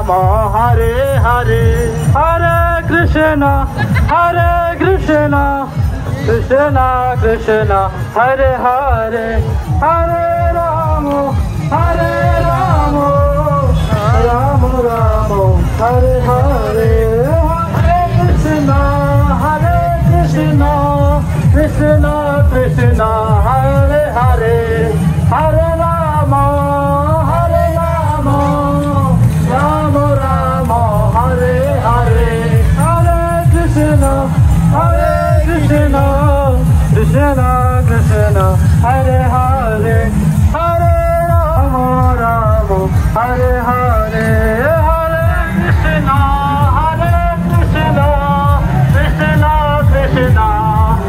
Ram, Hare Hare, Hare Krishna, Krishna Krishna, Hare Hare, Hare Ram, Ram Ram, Hare Hare, Hare Krishna, Krishna Krishna, Hare Hare, Hare Rama, Ram Ram, Hare Hare, Hare Krishna, Krishna Krishna, Hare Hare, Hare Rama, Hare Hare, Hare Krishna, Krishna Krishna,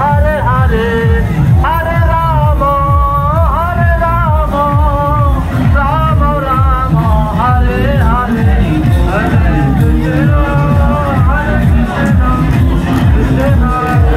Hare Hare, Hare Rama, Ram Ram, Hare Hare, Hare Krishna, Krishna Hare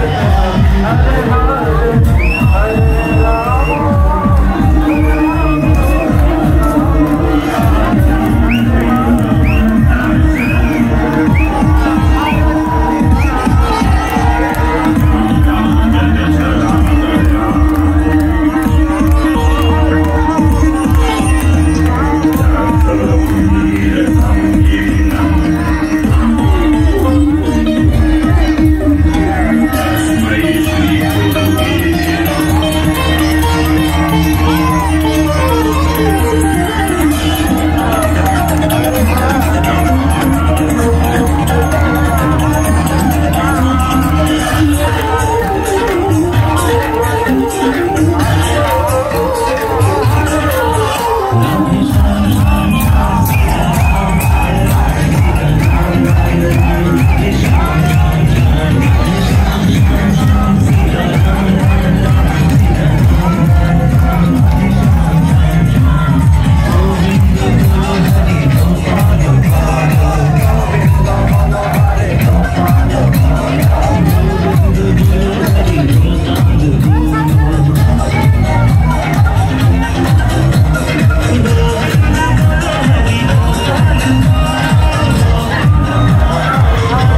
Hare,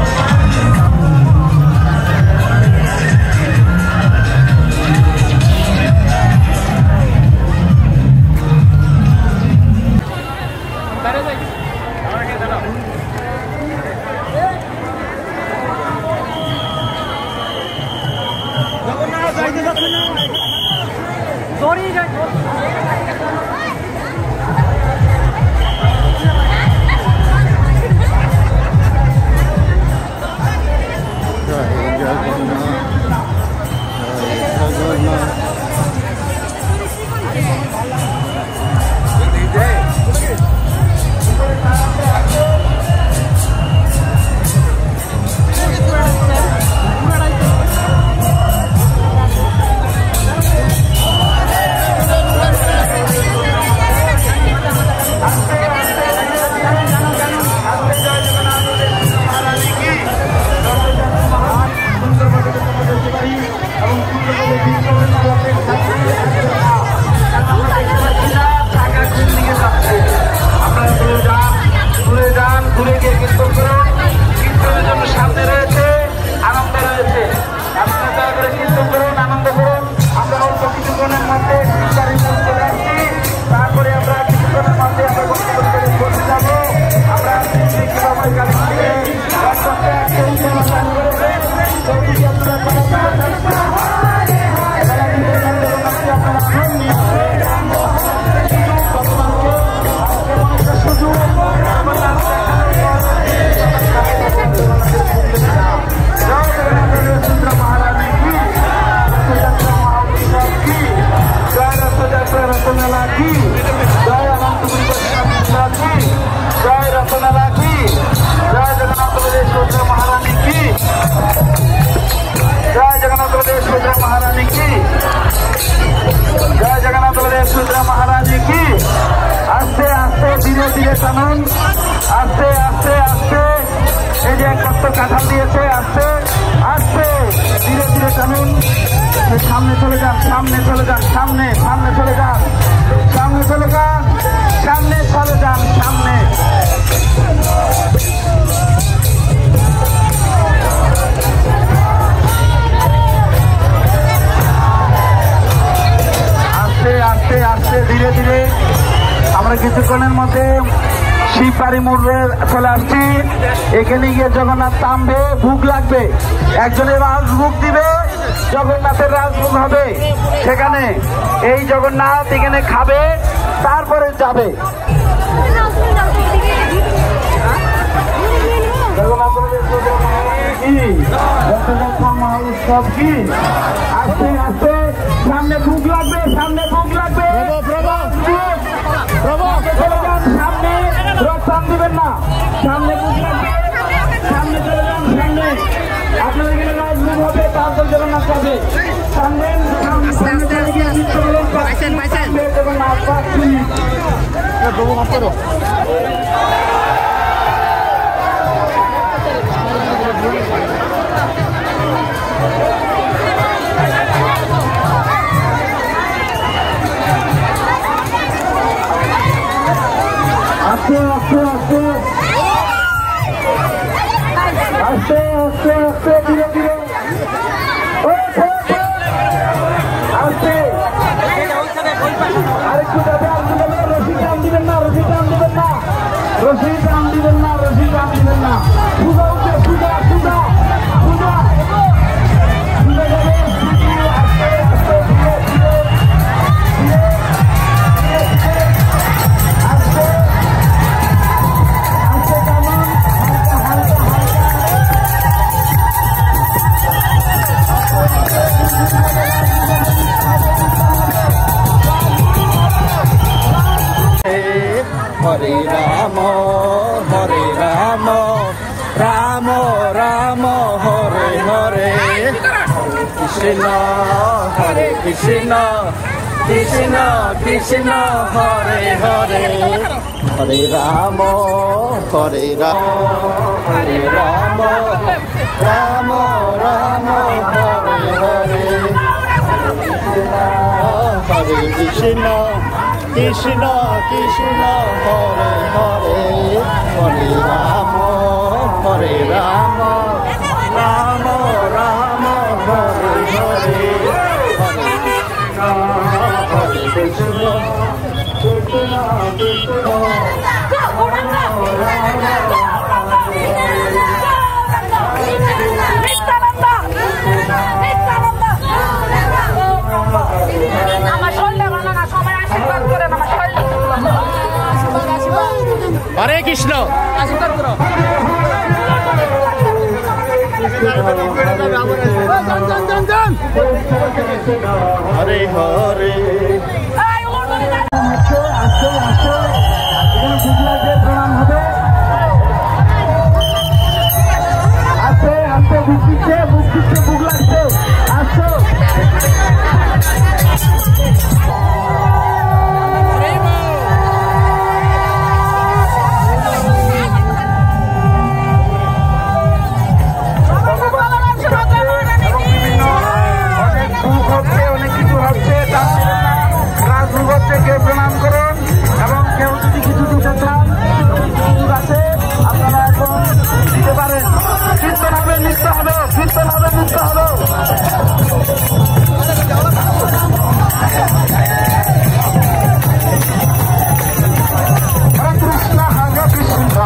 Hare Rama. কাঁঠাল দিয়েছে, আসছে আসছে, ধীরে ধীরে টানুন, সামনে চলে যান, সামনে চলে যান, সামনে সামনে চলে যান, সামনে চলে যান, সামনে চলে যান, সামনে ইফতারি মোড়ে চলে আসছি। এখানে গিয়ে জগন্নাথ নামবে, ভোগ লাগবে, একজনের রাজভোগ দিবে, জগন্নাথের রাজভোগ হবে। সেখানে এই জগন্নাথ এখানে খাবে, তারপরে যাবে। উৎসব কি আস্তে আস্তে সামনে ভোগ লাগবে, সামনে ভোগ লাগবে, সামনে রক্তান দিবেন না, সামনে ভোগ লাগবে, সামনে চলে যান, সামনে আপনাদের এখানে রাজভোগ হবে, তারপর জগন্নাথ যাবে। সামনে আস্তে আস্তে আস্তে আস্তে আস্তে আস্তে ধীরে ধীরে আস্তে আরেকটু যাবে, আরেকটু যাবে। রশি টান দিবেন না, রশি টান দিবেন না, রশি টান দিবেন না, রশি টান দিবেন না। সুজা উঠে, সুজা সুজা সুজা সুজা যাবে। আস্তে আস্তে ধীরে ধীরে আস্তে আস্তে কেমন হালকা হালকা হরে রাম রাম রাম হরে হরে, কৃষ্ণ হরে কৃষ্ণ কৃষ্ণ কৃষ্ণ হরে হরে, হরে রাম হরে রাম হরে রাম রাম রাম হরে হরে, হরে কৃষ্ণ কৃষ্ণ কৃষ্ণ হরে হরে, হরে রাম রাম রাম হরে হরে, হরে কৃষ্ণ কৃষ্ণ কৃষ্ণ হরে কৃষ্ণ। হরে হরে আস্তে আস্তে এখানে ভোগ লাগবে, প্রণাম হবে। আস্তে আস্তে ভোগ দিচ্ছে, ভোগ দিচ্ছে, ভোগ লাগছে, আসো। প্রণাম করুন এবং কেউ যদি কিছু দিতে চান আছে আপনারা এখন দিতে পারেন। কীর্তন হবে, নৃত্য হবে, কীর্তন হবে, নৃত্য হবে। হরে কৃষ্ণ হরে কৃষ্ণ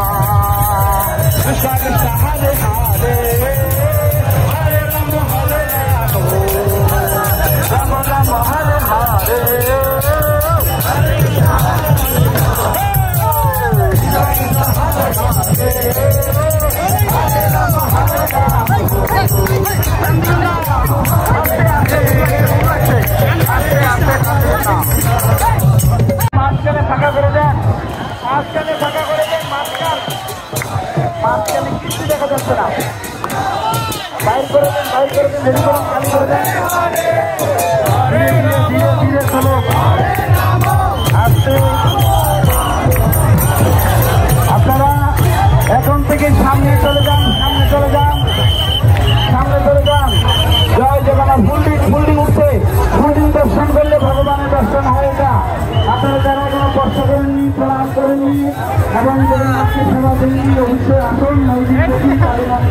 কৃষ্ণ কৃষ্ণ হরে হরে, হরে রাম হরে রাম রাম রাম হরে হরে। মাঝখানে ফাঁকা করে দেন, মাঝখানে ফাঁকা করে দেন, মাঝখানে কিছু দেখা যাচ্ছে না। বাইর করে দেন, বাইর করে দেন, ধীরে করুন, খালি করে দেন। ধীরে ধীরে ধীরে ধীরে চলো, আসতে। আপনারা এখন থেকে সামনে চলে যান, সামনে চলে যান, সামনে চলে যান। জয় জগন্নাথ। ফুলডিং উঠছে, ফুলডিং দর্শন করলে ভগবানের দর্শন হয়। এটা আপনারা যারা কোনো কষ্ট করেননি, প্রণাম করেননি এবং জগন্নাথকে সেবা দেননি, অবশ্যই আসুন। নৈদিন কালীনাথ